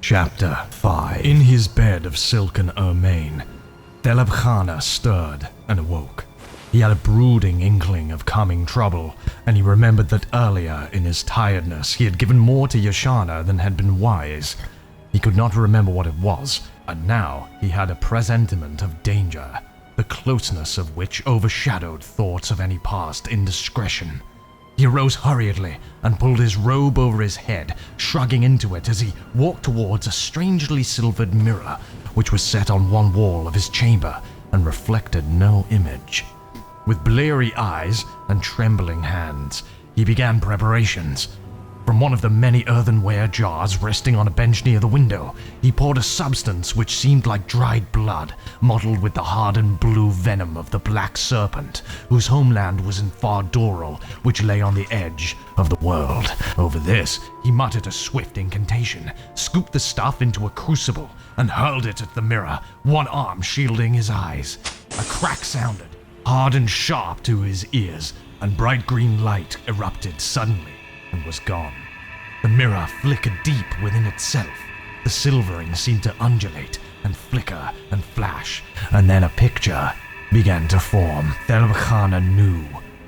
Chapter 5. In his bed of silken ermine, Thelebkhana stirred and awoke. He had a brooding inkling of coming trouble, and he remembered that earlier in his tiredness he had given more to Yashana than had been wise. He could not remember what it was, and now he had a presentiment of danger, the closeness of which overshadowed thoughts of any past indiscretion. He arose hurriedly and pulled his robe over his head, shrugging into it as he walked towards a strangely silvered mirror which was set on one wall of his chamber and reflected no image. With bleary eyes and trembling hands, he began preparations. From one of the many earthenware jars resting on a bench near the window, he poured a substance which seemed like dried blood, mottled with the hardened blue venom of the black serpent, whose homeland was in Far Doral, which lay on the edge of the world. Over this, he muttered a swift incantation, scooped the stuff into a crucible, and hurled it at the mirror, one arm shielding his eyes. A crack sounded, hard and sharp to his ears, and bright green light erupted suddenly and was gone. The mirror flickered deep within itself. The silvering seemed to undulate and flicker and flash, and then a picture began to form. Thelebkhana knew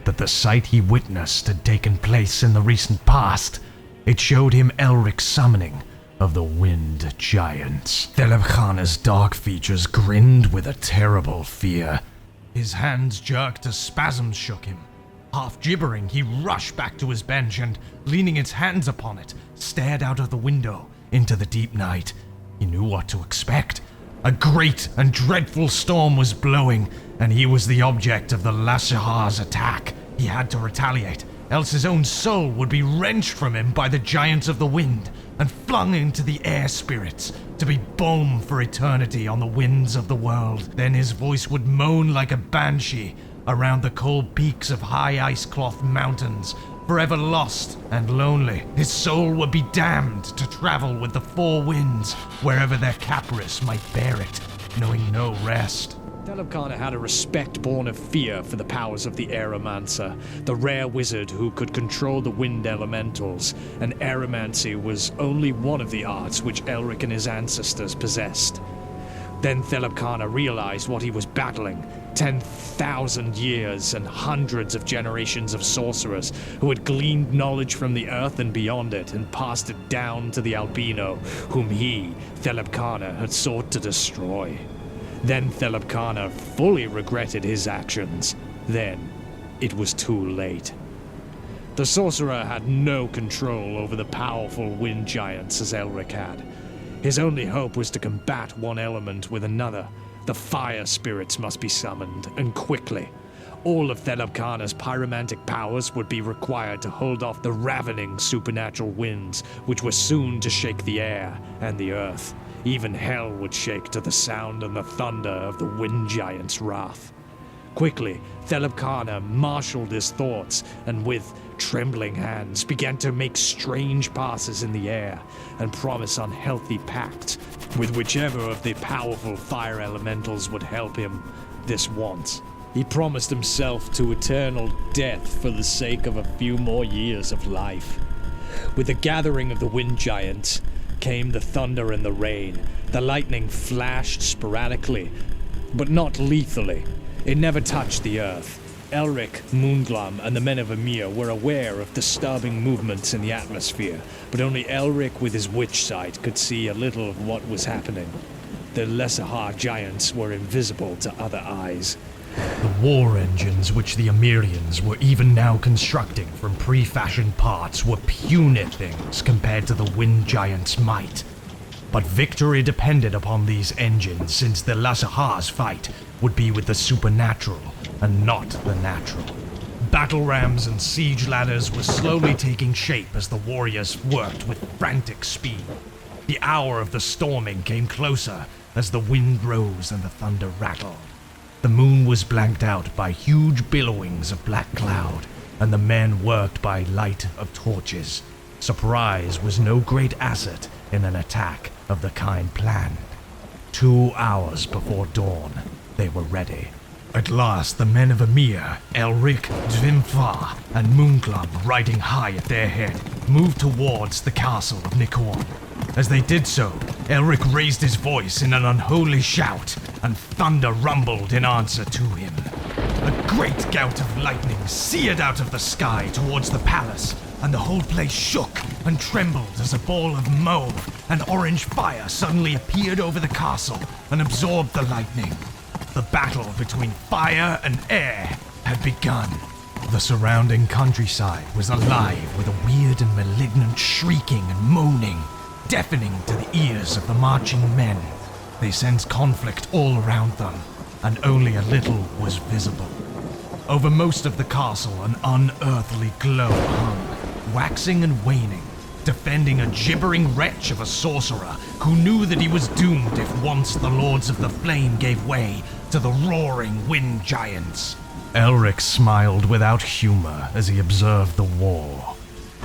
that the sight he witnessed had taken place in the recent past. It showed him Elric's summoning of the Wind Giants. Thelebkhana's dark features grinned with a terrible fear. His hands jerked as spasms shook him. Half gibbering, he rushed back to his bench and, leaning his hands upon it, stared out of the window into the deep night. He knew what to expect. A great and dreadful storm was blowing, and he was the object of the Lashahar's attack. He had to retaliate, else his own soul would be wrenched from him by the giants of the wind and flung into the air spirits to be balm for eternity on the winds of the world. Then his voice would moan like a banshee around the cold peaks of high ice-cloth mountains, forever lost and lonely. His soul would be damned to travel with the four winds, wherever their caprice might bear it, knowing no rest. Thelebkhana had a respect born of fear for the powers of the Aeromancer, the rare wizard who could control the wind elementals, and aeromancy was only one of the arts which Elric and his ancestors possessed. Then Thelebkhana realized what he was battling: 10,000 years and hundreds of generations of sorcerers who had gleaned knowledge from the earth and beyond it and passed it down to the albino, whom he, Thelebkhana, had sought to destroy. Then Thelebkhana fully regretted his actions. Then it was too late. The sorcerer had no control over the powerful wind giants as Elric had. His only hope was to combat one element with another. The fire spirits must be summoned, and quickly. All of Thelebkhana's pyromantic powers would be required to hold off the ravening supernatural winds, which were soon to shake the air and the earth. Even hell would shake to the sound and the thunder of the wind giant's wrath. Quickly, Thelebkhana marshaled his thoughts, and with trembling hands began to make strange passes in the air and promise unhealthy pacts with whichever of the powerful fire elementals would help him this once. He promised himself to eternal death for the sake of a few more years of life. With the gathering of the wind giants came the thunder and the rain. The lightning flashed sporadically, but not lethally. It never touched the earth. Elric, Moonglum, and the men of Emir were aware of disturbing movements in the atmosphere, but only Elric with his witch sight could see a little of what was happening. The Lesahar giants were invisible to other eyes. The war engines which the Emirians were even now constructing from pre-fashioned parts were puny things compared to the wind giants' might. But victory depended upon these engines, since the Lasahar's fight would be with the supernatural and not the natural. Battle rams and siege ladders were slowly taking shape as the warriors worked with frantic speed. The hour of the storming came closer as the wind rose and the thunder rattled. The moon was blanked out by huge billowings of black cloud, and the men worked by light of torches. Surprise was no great asset in an attack of the kind planned. 2 hours before dawn, they were ready. At last, the men of Emir, Elric, Dvimfar, and Moonglum, riding high at their head, moved towards the castle of Nikorn. As they did so, Elric raised his voice in an unholy shout, and thunder rumbled in answer to him. A great gout of lightning seared out of the sky towards the palace, and the whole place shook and trembled as a ball of mauve and orange fire suddenly appeared over the castle and absorbed the lightning. The battle between fire and air had begun. The surrounding countryside was alive with a weird and malignant shrieking and moaning, deafening to the ears of the marching men. They sensed conflict all around them, and only a little was visible. Over most of the castle an unearthly glow hung, waxing and waning, defending a gibbering wretch of a sorcerer who knew that he was doomed if once the Lords of the Flame gave way to the roaring wind giants. Elric smiled without humor as he observed the war.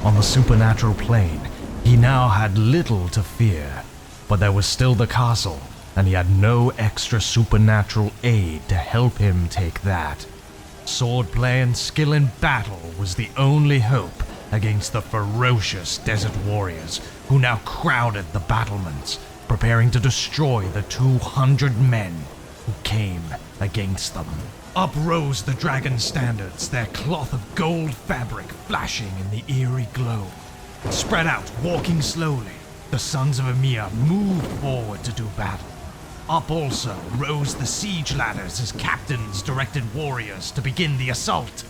On the supernatural plane, he now had little to fear, but there was still the castle, and he had no extra supernatural aid to help him take that. Swordplay and skill in battle was the only hope against the ferocious desert warriors who now crowded the battlements, preparing to destroy the 200 men who came against them. Up rose the dragon standards, their cloth of gold fabric flashing in the eerie glow. Spread out, walking slowly, the sons of Emir moved forward to do battle. Up also rose the siege ladders as captains directed warriors to begin the assault.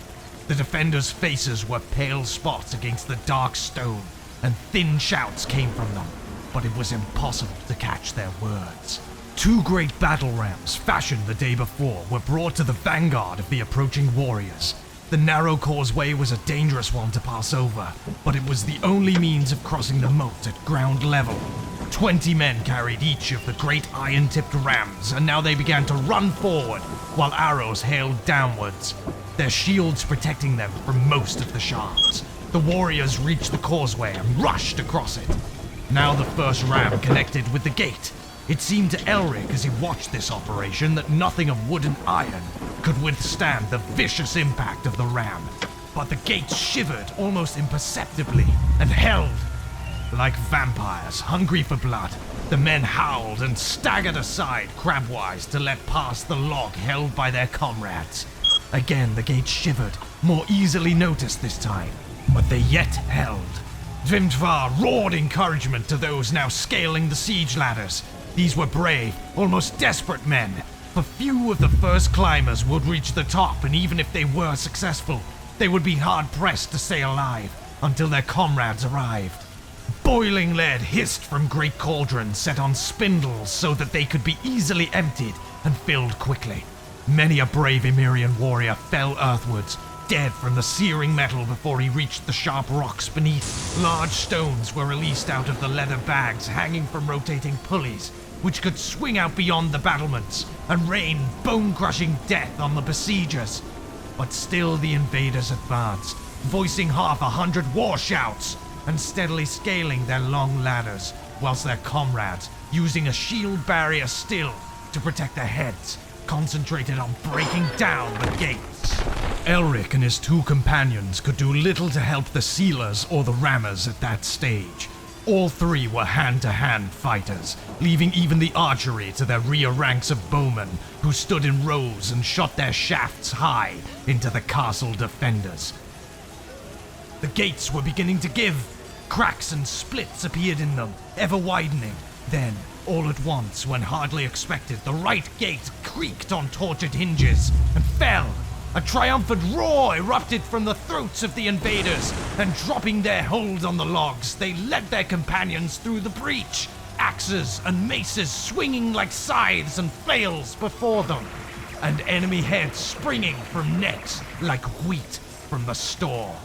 The defenders' faces were pale spots against the dark stone, and thin shouts came from them, but it was impossible to catch their words. 2 great battle rams, fashioned the day before, were brought to the vanguard of the approaching warriors. The narrow causeway was a dangerous one to pass over, but it was the only means of crossing the moat at ground level. 20 men carried each of the great iron-tipped rams, and now they began to run forward, while arrows hailed downwards, their shields protecting them from most of the shafts. The warriors reached the causeway and rushed across it. Now the first ram connected with the gate. It seemed to Elric as he watched this operation that nothing of wood and iron could withstand the vicious impact of the ram. But the gates shivered almost imperceptibly and held. Like vampires, hungry for blood, the men howled and staggered aside crabwise to let pass the log held by their comrades. Again the gates shivered, more easily noticed this time, but they yet held. Vimtvar roared encouragement to those now scaling the siege ladders. These were brave, almost desperate men, for few of the first climbers would reach the top, and even if they were successful, they would be hard-pressed to stay alive until their comrades arrived. Boiling lead hissed from great cauldrons set on spindles so that they could be easily emptied and filled quickly. Many a brave Emirian warrior fell earthwards, dead from the searing metal before he reached the sharp rocks beneath. Large stones were released out of the leather bags hanging from rotating pulleys, which could swing out beyond the battlements and rain bone-crushing death on the besiegers. But still the invaders advanced, voicing 100 war shouts and steadily scaling their long ladders, whilst their comrades, using a shield barrier still to protect their heads, concentrated on breaking down the gates. Elric and his 2 companions could do little to help the sealers or the rammers at that stage. All 3 were hand-to-hand fighters, leaving even the archery to their rear ranks of bowmen, who stood in rows and shot their shafts high into the castle defenders. The gates were beginning to give. Cracks and splits appeared in them, ever widening. Then, all at once, when hardly expected, the right gate creaked on tortured hinges and fell. A triumphant roar erupted from the throats of the invaders, and dropping their hold on the logs, they led their companions through the breach, axes and maces swinging like scythes and flails before them, and enemy heads springing from necks like wheat from the store.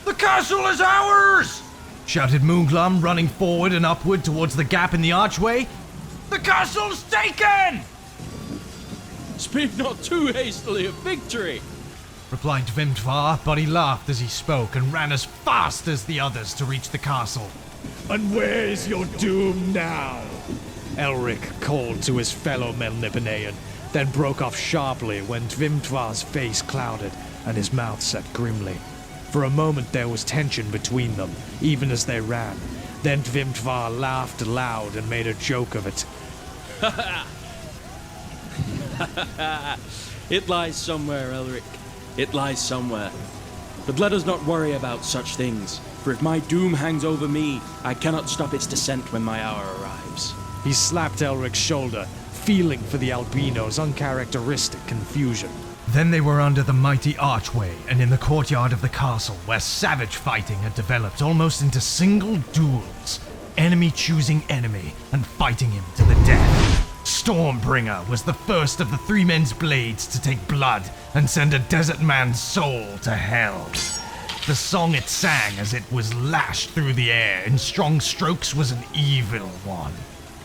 "The castle is ours!" shouted Moonglum, running forward and upward towards the gap in the archway. "The castle's taken!" "Speak not too hastily of victory," replied Vimtvar, but he laughed as he spoke and ran as fast as the others to reach the castle. "And where is your doom now?" Elric called to his fellow Melnibonéan, then broke off sharply when Vimtvar's face clouded and his mouth set grimly. For a moment there was tension between them, even as they ran. Then Dvimtvar laughed aloud and made a joke of it. It lies somewhere, Elric. It lies somewhere. But let us not worry about such things, for if my doom hangs over me, I cannot stop its descent when my hour arrives. He slapped Elric's shoulder, feeling for the albino's uncharacteristic confusion. Then they were under the mighty archway and in the courtyard of the castle, where savage fighting had developed almost into single duels, enemy choosing enemy and fighting him to the death. Stormbringer was the first of the three men's blades to take blood and send a desert man's soul to hell. The song it sang as it was lashed through the air in strong strokes was an evil one.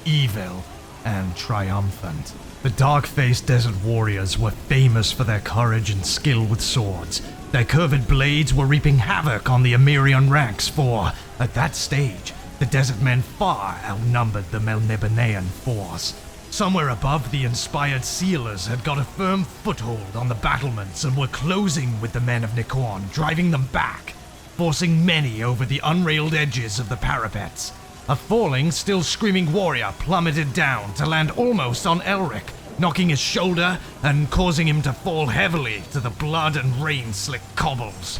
Evil and triumphant. The dark-faced desert warriors were famous for their courage and skill with swords. Their curved blades were reaping havoc on the Emirian ranks, for, at that stage, the desert men far outnumbered the Melnibonéan force. Somewhere above, the inspired sealers had got a firm foothold on the battlements and were closing with the men of Nikorn, driving them back, forcing many over the unrailed edges of the parapets. A falling, still screaming warrior plummeted down to land almost on Elric, knocking his shoulder and causing him to fall heavily to the blood and rain-slicked cobbles.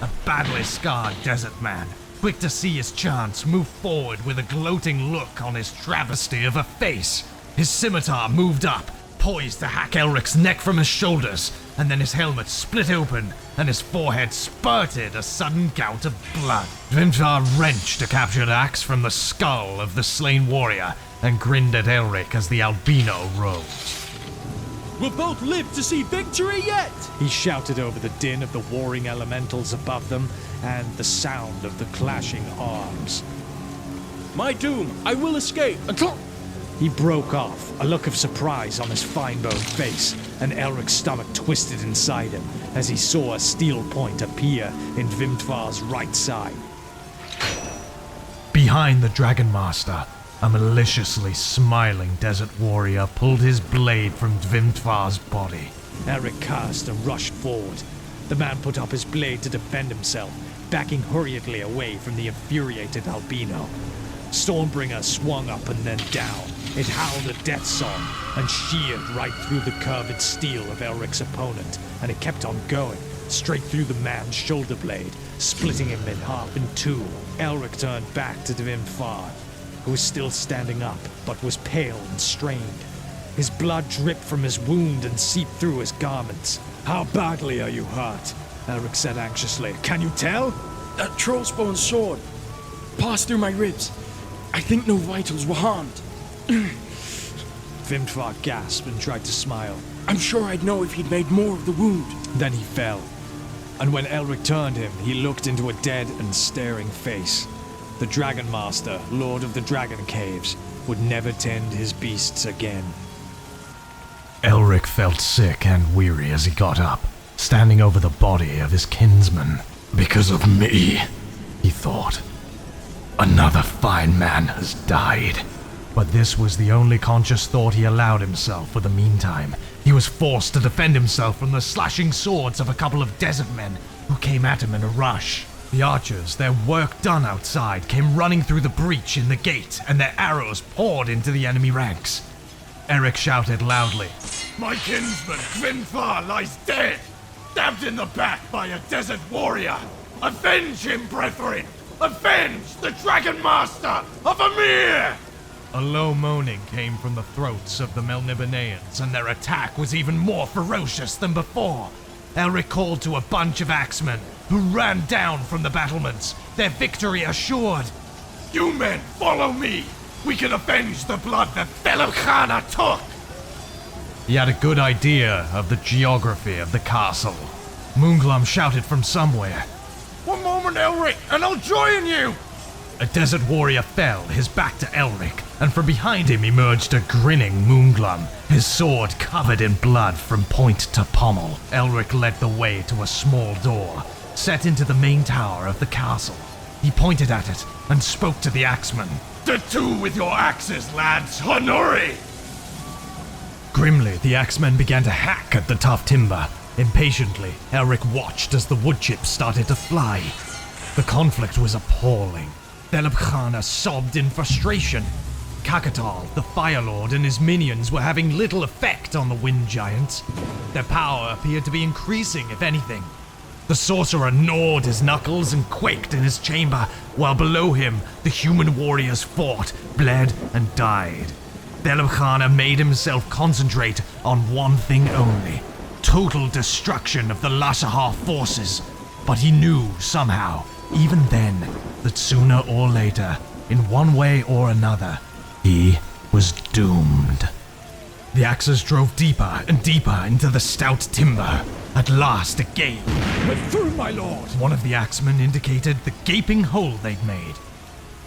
A badly scarred desert man, quick to see his chance, moved forward with a gloating look on his travesty of a face. His scimitar moved up, poised to hack Elric's neck from his shoulders, and then his helmet split open, and his forehead spurted a sudden gout of blood. Dvimtvar wrenched a captured axe from the skull of the slain warrior, and grinned at Elric as the albino rose. We'll both live to see victory yet! He shouted over the din of the warring elementals above them, and the sound of the clashing arms. My doom, I will escape until... He broke off, a look of surprise on his fine-boned face, and Elric's stomach twisted inside him as he saw a steel point appear in Dvimtvar's right side. Behind the Dragon Master, a maliciously smiling desert warrior pulled his blade from Dvimtvar's body. Elric cast and rushed forward. The man put up his blade to defend himself, backing hurriedly away from the infuriated albino. Stormbringer swung up and then down. It howled a death song and sheared right through the curved steel of Elric's opponent, and it kept on going, straight through the man's shoulder blade, splitting him in half in two. Elric turned back to Dvimtvar, who was still standing up, but was pale and strained. His blood dripped from his wound and seeped through his garments. "How badly are you hurt?" Elric said anxiously. "Can you tell?" That trollspawn sword passed through my ribs. I think no vitals were harmed. Dvimtvar gasped and tried to smile. I'm sure I'd know if he'd made more of the wound. Then he fell, and when Elric turned him, he looked into a dead and staring face. The Dragon Master, Lord of the Dragon Caves, would never tend his beasts again. Elric felt sick and weary as he got up, standing over the body of his kinsman. Because of me, he thought. Another fine man has died. But this was the only conscious thought he allowed himself for the meantime. He was forced to defend himself from the slashing swords of a couple of desert men who came at him in a rush. The archers, their work done outside, came running through the breach in the gate, and their arrows poured into the enemy ranks. Elric shouted loudly, "My kinsman, Dvimtvar, lies dead, stabbed in the back by a desert warrior! Avenge him, brethren! Avenge the Dragon Master of Emir!" A low moaning came from the throats of the Melnibonéans, and their attack was even more ferocious than before. Elric called to a bunch of axemen, who ran down from the battlements, their victory assured. "You men, follow me! We can avenge the blood that Fellokhana took!" He had a good idea of the geography of the castle. Moonglum shouted from somewhere, "One moment, Elric, and I'll join you!" A desert warrior fell, his back to Elric, and from behind him emerged a grinning Moonglum, his sword covered in blood from point to pommel. Elric led the way to a small door, set into the main tower of the castle. He pointed at it and spoke to the axemen. "The two with your axes, lads! Honori!" Grimly, the axemen began to hack at the tough timber, Impatiently, Elric watched as the wood chips started to fly. The conflict was appalling. Thelebkhana sobbed in frustration. Kakatal, the Fire Lord, and his minions were having little effect on the wind giants. Their power appeared to be increasing, if anything. The sorcerer gnawed his knuckles and quaked in his chamber, while below him the human warriors fought, bled, and died. Thelebkhana made himself concentrate on one thing only: total destruction of the Lashahar forces. But he knew somehow, even then, that sooner or later, in one way or another, he was doomed. The axes drove deeper and deeper into the stout timber. At last it gave. We're through, my lord! One of the axemen indicated the gaping hole they'd made.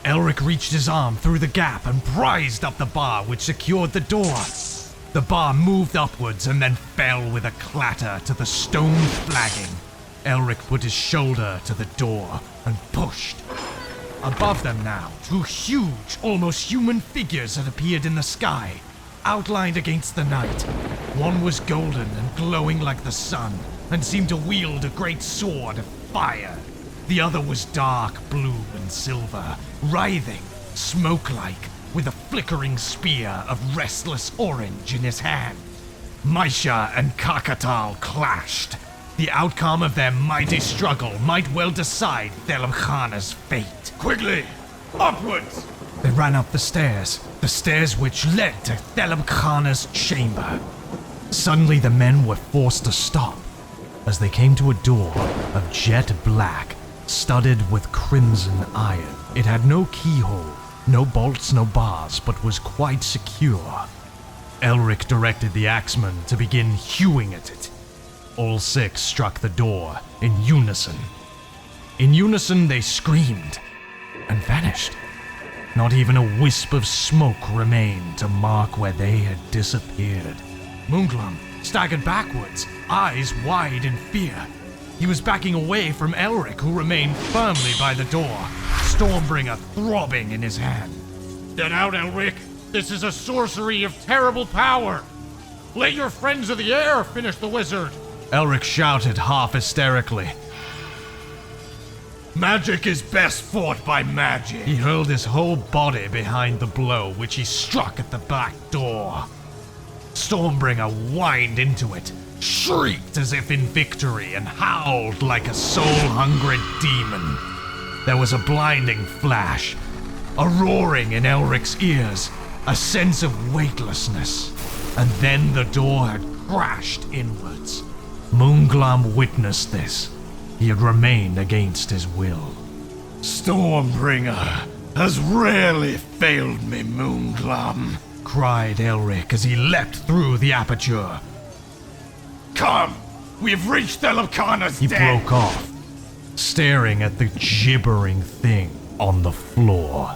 Elric reached his arm through the gap and prized up the bar which secured the door. The bar moved upwards and then fell with a clatter to the stone flagging. Elric put his shoulder to the door and pushed. Above them now, two huge, almost human figures had appeared in the sky, outlined against the night. One was golden and glowing like the sun, and seemed to wield a great sword of fire. The other was dark blue and silver, writhing, smoke-like, with a flickering spear of restless orange in his hand. Maisha and Kakatal clashed. The outcome of their mighty struggle might well decide Thelebkhana's fate. Quickly! Upwards! They ran up the stairs which led to Thelebkhana's chamber. Suddenly the men were forced to stop as they came to a door of jet black, studded with crimson iron. It had no keyhole, no bolts, no bars, but was quite secure. Elric directed the axemen to begin hewing at it. All six struck the door in unison. In unison they screamed and vanished. Not even a wisp of smoke remained to mark where they had disappeared. Moonglam staggered backwards, eyes wide in fear. He was backing away from Elric, who remained firmly by the door, Stormbringer throbbing in his hand. Get out, Elric! This is a sorcery of terrible power! Let your friends of the air finish the wizard! Elric shouted half hysterically. Magic is best fought by magic! He hurled his whole body behind the blow, which he struck at the back door. Stormbringer whined into it, shrieked as if in victory, and howled like a soul-hungry demon. There was a blinding flash, a roaring in Elric's ears, a sense of weightlessness, and then the door had crashed inwards. Moonglam witnessed this. He had remained against his will. Stormbringer has rarely failed me, Moonglam, cried Elric as he leapt through the aperture. Come! We've reached Thelebkhana's He den! broke off, staring at the gibbering thing on the floor.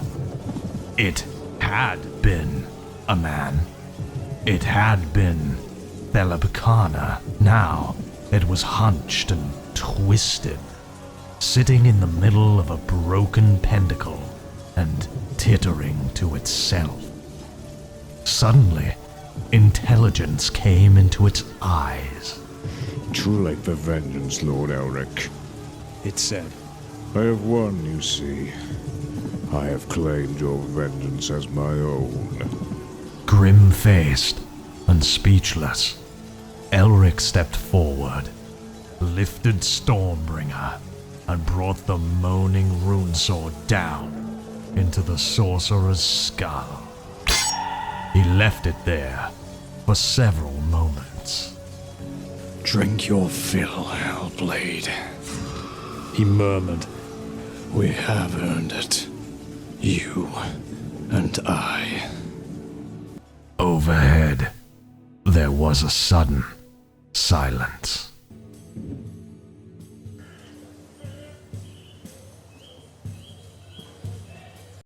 It had been a man. It had been Thelebkhana. Now it was hunched and twisted, sitting in the middle of a broken pentacle and tittering to itself. Suddenly, intelligence came into its eyes. Too late for vengeance, Lord Elric. It said. I have won, you see. I have claimed your vengeance as my own. Grim-faced and speechless, Elric stepped forward, lifted Stormbringer, and brought the moaning runesword down into the sorcerer's skull. He left it there for several moments. Drink your fill, Hellblade. He murmured. We have earned it. You and I. Overhead, there was a sudden silence.